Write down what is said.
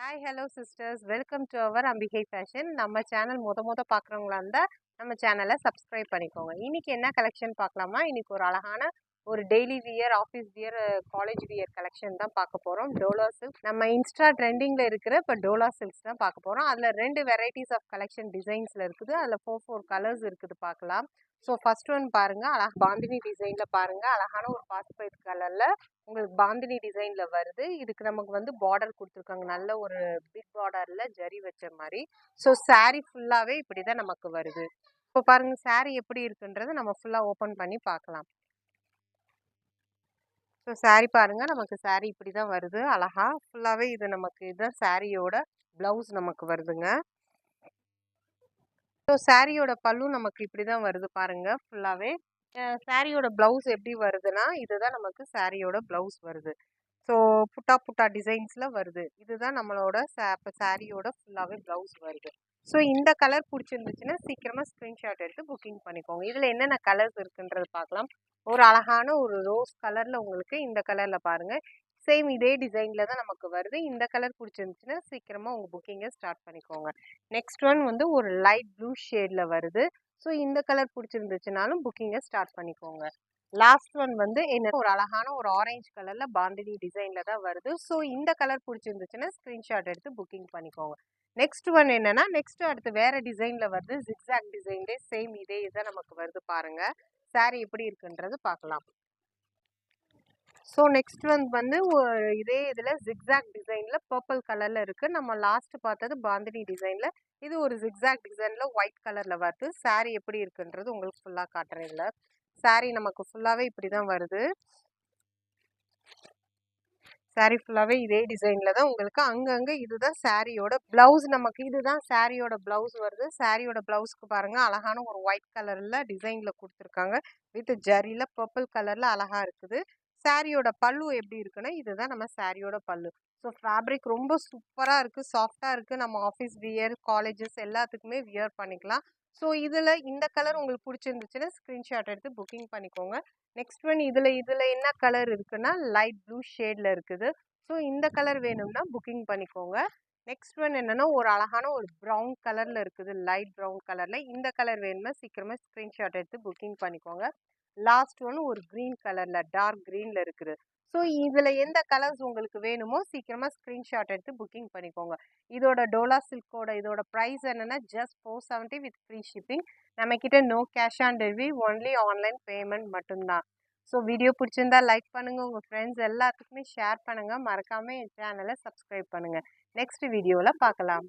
Hi hello sisters welcome to our Ambigai fashion. நம்ம channel மொத பார்க்குறவங்களா இருந்தால் நம்ம சேனலை சப்ஸ்கிரைப் பண்ணிக்கோங்க. இன்னைக்கு என்ன கலெக்ஷன் பார்க்கலாமா? இன்னைக்கு ஒரு அழகான ஒரு daily wear, office wear, college wear collection தான் பார்க்க போகிறோம். டோலா சில்க் நம்ம இன்ஸ்டா ட்ரெண்டிங்கில் இருக்கிற இப்போ டோலா சில்க்ஸ் தான் பார்க்க போகிறோம். அதில் 2 வெரைட்டிஸ் ஆஃப் கலெக்ஷன் டிசைன்ஸில் இருக்குது. அதில் 4 கலர்ஸ் இருக்குது பார்க்கலாம். ஸோ ஃபர்ஸ்ட் ஒன் பாருங்கள், அழகா பாந்தினி டிசைனில் பாருங்கள். அழகான ஒரு பாஸ்பைட் கலரில் உங்களுக்கு பாந்தினி டிசைன்ல வருது. இதுக்கு நமக்கு வந்து பார்டர் கொடுத்துருக்காங்க, நல்ல ஒரு பிக் பார்டர்ல ஜரி வச்ச மாதிரி. ஸோ சாரீ ஃபுல்லாவே இப்படிதான் நமக்கு வருது. இப்போ பாருங்க சாரீ எப்படி இருக்குன்றத நம்ம ஃபுல்லா ஓபன் பண்ணி பார்க்கலாம். ஸோ சாரீ பாருங்க, நமக்கு சாரீ இப்படிதான் வருது. அழகா ஃபுல்லாவே இது நமக்கு இதுதான் சாரியோட பிளவுஸ் நமக்கு வருதுங்க. ஸோ சாரியோட பல்லு நமக்கு இப்படிதான் வருது பாருங்க. ஃபுல்லாவே சாரியோட பிளவுஸ் எப்படி வருதுன்னா, இதுதான் நமக்கு சாரியோட பிளவுஸ் வருது. ஸோ புட்டா டிசைன்ஸ்ல வருது. இதுதான் நம்மளோட சாரியோட ஃபுல்லாவே பிளவுஸ் வருது. ஸோ இந்த கலர் பிடிச்சிருந்துச்சுன்னா சீக்கிரமா ஸ்கிரீன்ஷாட் எடுத்து புக்கிங் பண்ணிக்கோங்க. இதுல என்னென்ன கலர்ஸ் இருக்குன்றது பார்க்கலாம். ஒரு அழகான ஒரு ரோஸ் கலர்ல உங்களுக்கு இந்த கலர்ல பாருங்க. சேம் இதே டிசைன்ல தான் நமக்கு வருது. இந்த கலர் பிடிச்சிருந்துச்சுன்னா சீக்கிரமா உங்க புக்கிங்கை ஸ்டார்ட் பண்ணிக்கோங்க. நெக்ஸ்ட் ஒன் வந்து ஒரு லைட் ப்ளூ ஷேட்ல வருது. ஸோ இந்த கலர் பிடிச்சிருந்துச்சுனாலும் புக்கிங்கை ஸ்டார்ட் பண்ணிக்கோங்க. லாஸ்ட் ஒன் வந்து என்ன ஒரு அழகான ஒரு ஆரஞ்சு கலர்ல பாந்தினி டிசைன்ல தான் வருது. ஸோ இந்த கலர் பிடிச்சிருந்துச்சுன்னா ஸ்கிரீன்ஷாட் எடுத்து புக்கிங் பண்ணிக்கோங்க. நெக்ஸ்ட் ஒன் என்னன்னா, நெக்ஸ்ட் அடுத்து வேற டிசைன்ல வருது. ஜிக்ஸாக் டிசைன்லேயே சேம் இதே இதான் நமக்கு வருது பாருங்க. சாரி எப்படி இருக்குன்றது பார்க்கலாம். ஸோ நெக்ஸ்ட் வந்து இதே இதில் ஜிக்ஸாக் டிசைனில் பர்பிள் கலரில் இருக்குது. நம்ம லாஸ்ட் பார்த்தது பாந்தினி டிசைனில். இது ஒரு ஜிக்ஸாக் டிசைனில் ஒயிட் கலரில் வருது. சாரீ எப்படி இருக்குன்றது உங்களுக்கு ஃபுல்லாக காட்டுறேன். இல்லை சாரீ நமக்கு ஃபுல்லாகவே இப்படி தான் வருது. சாரீ ஃபுல்லாகவே இதே டிசைனில் தான் உங்களுக்கு அங்கங்கே இதுதான் சாரியோட பிளவுஸ். நமக்கு இதுதான் சாரியோட பிளவுஸ் வருது. சாரியோட பிளவுஸ்க்கு பாருங்கள், அழகான ஒரு ஒயிட் கலரில் டிசைனில் கொடுத்துருக்காங்க. வித் ஜரியில் பர்பிள் கலரில் அழகாக இருக்குது. சாரியோட பல்லு எப்படி இருக்குன்னா, இதுதான் நம்ம சாரியோட பல்லு. ஸோ ஃபேப்ரிக் ரொம்ப சூப்பராக இருக்குது, சாஃப்டாக இருக்குது. நம்ம ஆஃபீஸ் வியர், காலேஜஸ் எல்லாத்துக்குமே வியர் பண்ணிக்கலாம். ஸோ இதில் இந்த கலர் உங்களுக்கு பிடிச்சிருந்துச்சுன்னா ஸ்க்ரீன்ஷாட் எடுத்து புக்கிங் பண்ணிக்கோங்க. நெக்ஸ்ட் ஒன் இதில் என்ன கலர் இருக்குன்னா, லைட் ப்ளூ ஷேடில் இருக்குது. ஸோ இந்த கலர் வேணும்னா புக்கிங் பண்ணிக்கோங்க. நெக்ஸ்ட் ஒன் என்னன்னா, ஒரு அழகான ஒரு ப்ரௌன் கலரில் இருக்குது, லைட் ப்ரௌன் கலரில். இந்த கலர் வேணும்னா சீக்கிரமாக ஸ்க்ரீன்ஷாட் எடுத்து புக்கிங் பண்ணிக்கோங்க. லாஸ்ட் ஒன் ஒரு க்ரீன் கலரில், டார்க் க்ரீனில் இருக்குது. ஸோ இதில் எந்த கலர்ஸ் உங்களுக்கு வேணுமோ சீக்கிரமாக ஸ்க்ரீன்ஷாட் எடுத்து புக்கிங் பண்ணிக்கோங்க. இதோட டோலா சில்கோட இதோட ப்ரைஸ் என்னென்னா ஜஸ்ட் 470 வித் ஃப்ரீ ஷிப்பிங். நம்மக்கிட்ட no cash on delivery, only online payment மட்டும்தான். ஸோ வீடியோ பிடிச்சிருந்தா லைக் பண்ணுங்கள், உங்கள் ஃப்ரெண்ட்ஸ் எல்லாத்துக்குமே ஷேர் பண்ணுங்கள். மறக்காமல் என் சேனலை சப்ஸ்கிரைப் பண்ணுங்கள். நெக்ஸ்ட் வீடியோவில் பார்க்கலாம்.